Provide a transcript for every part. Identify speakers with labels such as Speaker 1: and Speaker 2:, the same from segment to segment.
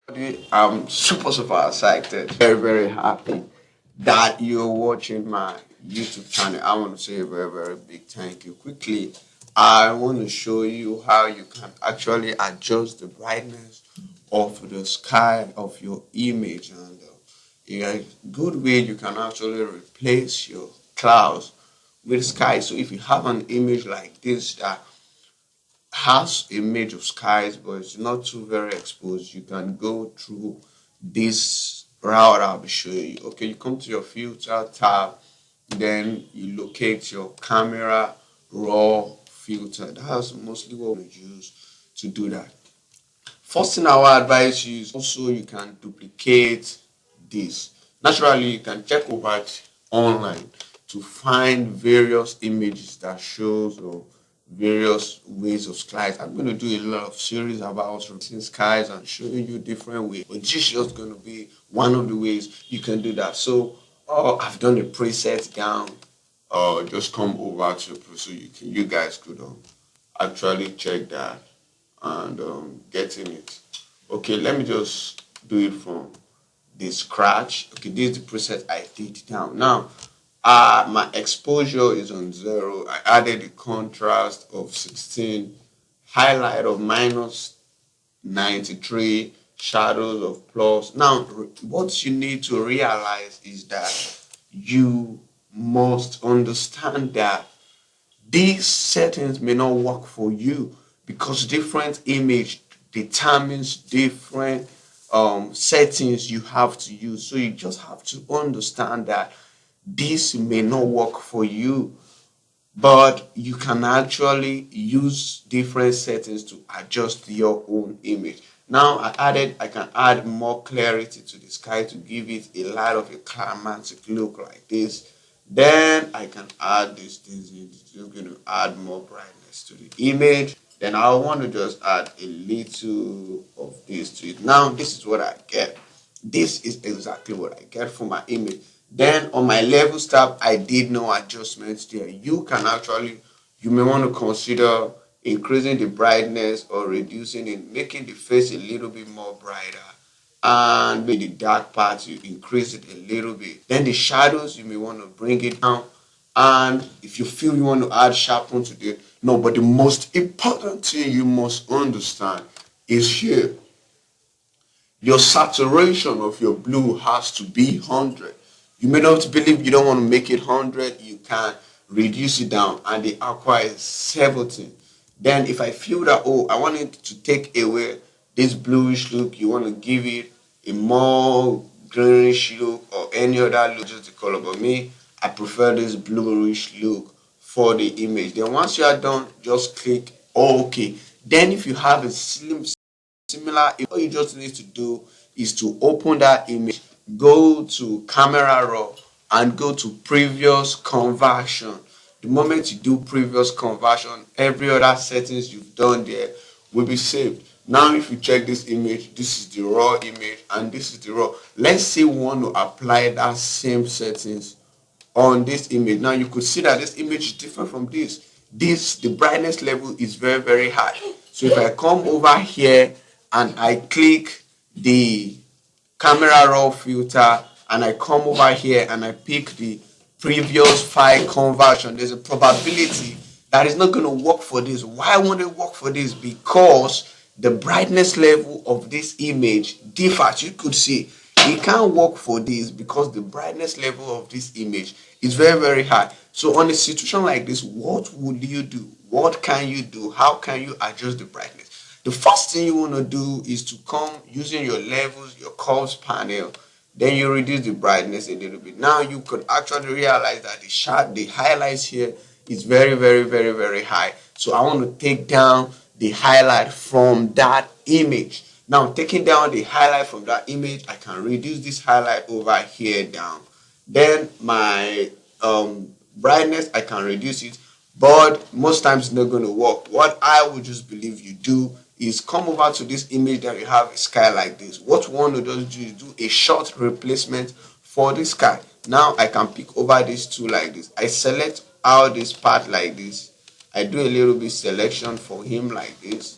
Speaker 1: I'm super excited, very happy that you're watching my YouTube channel. I want to say a very big thank you. Quickly, I want to show you how you can actually adjust the brightness of the sky of your image, and a good way you can actually replace your clouds with sky. So if you have an image like this that has image of skies, but it's not too very exposed, you can go through this route I'll be showing you. Okay, you come to your filter tab, then you locate your camera raw filter. That's mostly what we use to do that. First thing I will advise you is also you can duplicate this. Naturally, you can check over it online to find various images that shows or various ways of skies. I'm going to do a lot of series about routine skies and showing you different ways. But this is just going to be one of the ways you can do that. So I've done a preset down. Just come over to so you guys could actually check that and getting it. Okay, let me just do it from the scratch. Okay, this is the preset I did down. Now, my exposure is on 0. I added the contrast of 16, highlight of minus 93, shadows of plus. Now, what you need to realize is that you must understand that these settings may not work for you because different image determines different settings you have to use. So you just have to understand that this may not work for you, but you can actually use different settings to adjust your own image. Now I can add more clarity to the sky to give it a lot of a climatic look like this. Then I can add these things in. It's just going to add more brightness to the image. Then I want to just add a little of this to it. Now this is what I get. This is exactly what I get for my image. Then on my levels tab, I did no adjustments there. You may want to consider increasing the brightness or reducing it, making the face a little bit more brighter. And maybe the dark parts, you increase it a little bit. Then the shadows, you may want to bring it down. And if you feel you want to add sharpen to it, no, but the most important thing you must understand is here. Your saturation of your blue has to be 100. You may not believe you don't want to make it 100, you can reduce it down, and the aqua is 17. Then if I feel that, oh, I want it to take away this bluish look, you want to give it a more greenish look or any other look, just the color. But me, I prefer this bluish look for the image. Then once you are done, just click OK. Then if you have a similar, all you just need to do is to open that image, go to camera raw and go to previous conversion. The moment you do previous conversion, every other settings you've done there will be saved. Now if you check this image, this is the raw image and this is the raw. Let's say we want to apply that same settings on this image. Now you could see that this image is different from this. The brightness level is very high. So if I come over here and I click the camera raw filter and I come over here and I pick the previous file conversion, there's a probability that it's not going to work for this. Why won't it work for this? Because the brightness level of this image differs. You could see it can't work for this because the brightness level of this image is very high. So on a situation like this, what would you do? What can you do? How can you adjust the brightness? The first thing you want to do is to come using your levels, your curves panel. Then you reduce the brightness a little bit. Now you could actually realize that the highlights here is very high. So I want to take down the highlight from that image. Now taking down the highlight from that image, I can reduce this highlight over here down. Then my brightness, I can reduce it, but most times it's not going to work. What I would just believe you do is come over to this image that you have a sky like this. What one would just do is do a short replacement for the sky. Now I can pick over these two like this. I select out this part like this. I do a little bit selection for him like this.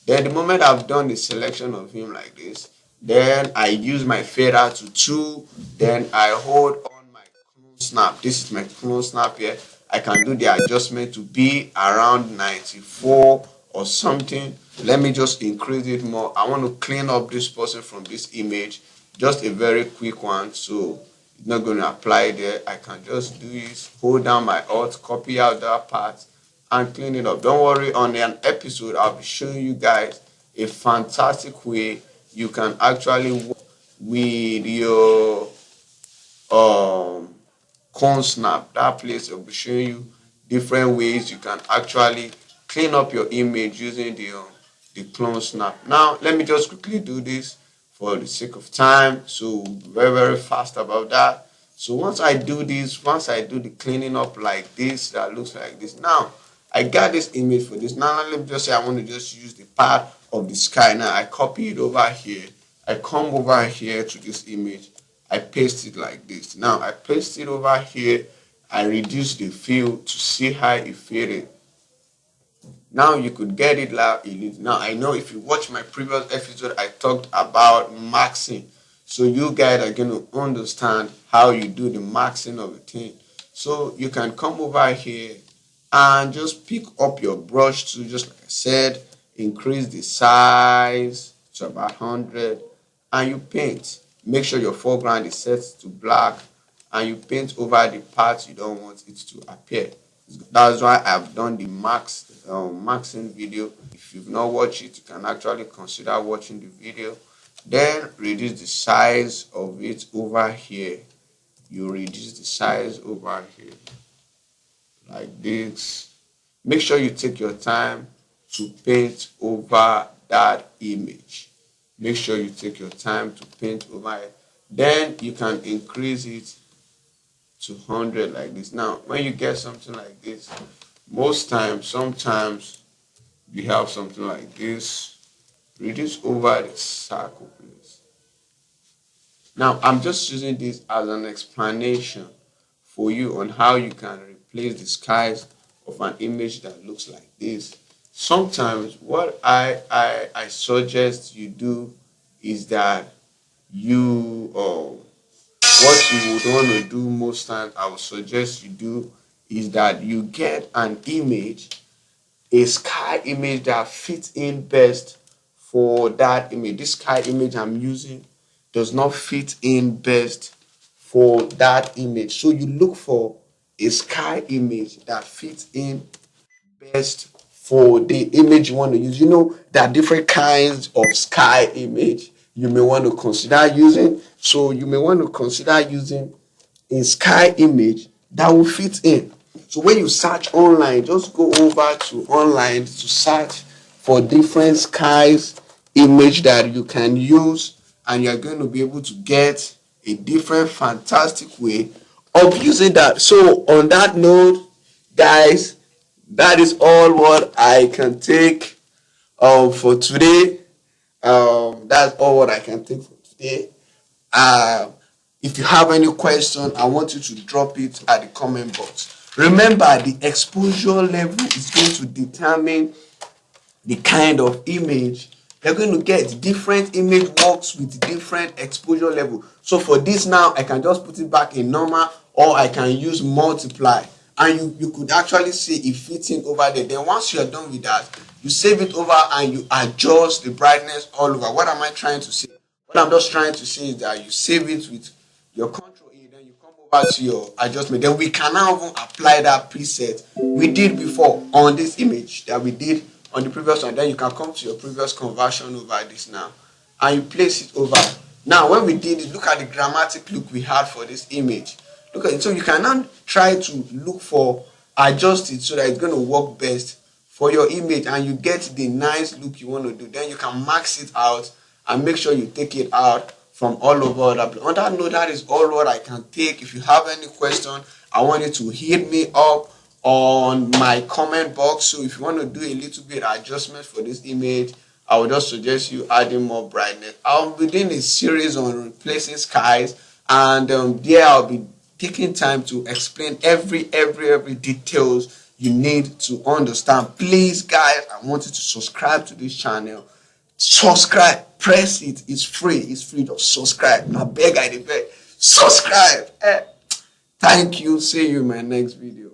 Speaker 1: Then the moment I've done the selection of him like this, Then I use my fader to 2. Then I hold on my clone snap. This is my clone snap here. I can do the adjustment to be around 94 or something. Let me just increase it more. I want to clean up this person from this image. Just a very quick one. So it's not going to apply there. I can just do this. Hold down my alt, copy out that part and clean it up. Don't worry, on an episode, I'll be showing you guys a fantastic way you can actually work with your cone snap. That place will be showing you different ways you can actually clean up your image using the clone snap. Now let me just quickly do this for the sake of time. So very fast about that. So once I do this, once I do the cleaning up like this, that looks like this. Now I got this image for this. Now let me just say I want to just use the part of the sky. Now I copy it over here. I come over here to this image. I paste it like this. Now I paste it over here. I reduce the fill to see how it faded. Now you could get it like it. Now I know if you watch my previous episode, I talked about maxing. So you guys are going to understand how you do the maxing of a thing. So you can come over here and just pick up your brush to, just like I said, increase the size to about 100 and you paint. Make sure your foreground is set to black and you paint over the parts you don't want it to appear. That's why I've done the maxing video. If you've not watched it, you can actually consider watching the video. Then reduce the size of it over here. You reduce the size over here like this. Make sure you take your time to paint over that image. Make sure you take your time to paint over it. Then you can increase it to 100 like this. Now when you get something like this, most times, sometimes you have something like this. Reduce over the circle, please. Now I'm just using this as an explanation for you on how you can replace the skies of an image that looks like this. Sometimes what I suggest you do is that you what you would want to do most times, I would suggest you do is that you get an image, a sky image that fits in best for that image. This sky image I'm using does not fit in best for that image. So you look for a sky image that fits in best for the image you want to use. You know, there are different kinds of sky image you may want to consider using. So you may want to consider using a sky image that will fit in. So when you search online, just go over to online to search for different skies image that you can use, and you're going to be able to get a different fantastic way of using that. So on that note, guys, that is all what I can take for today. That's all what I can take for today. If you have any question, I want you to drop it at the comment box. Remember, the exposure level is going to determine the kind of image you're going to get. Different image works with different exposure level. So for this now, I can just put it back in normal, or I can use multiply, and you could actually see it fitting over there. Then once you're done with that, you save it over and you adjust the brightness all over. What am I trying to say? What I'm just trying to say is that you save it with your Control A, then you come over to your adjustment. Then we can now even apply that preset we did before on this image that we did on the previous one. Then you can come to your previous conversion over this now and you place it over. Now when we did it, look at the dramatic look we had for this image. Look at it. So you can now try to look for, adjust it so that it's going to work best for your image and you get the nice look you want to do. Then you can max it out and make sure you take it out from all over that. On that note, that is all what I can take. If you have any question, I want you to hit me up on my comment box. So if you want to do a little bit adjustment for this image, I would just suggest you adding more brightness. I'll be doing a series on replacing skies, and there I'll be taking time to explain every details you need to understand. Please guys, I want you to subscribe to this channel, Subscribe. Press it. It's free. It's free to subscribe. Now beg, I beg. Subscribe. Thank you. See you in my next video.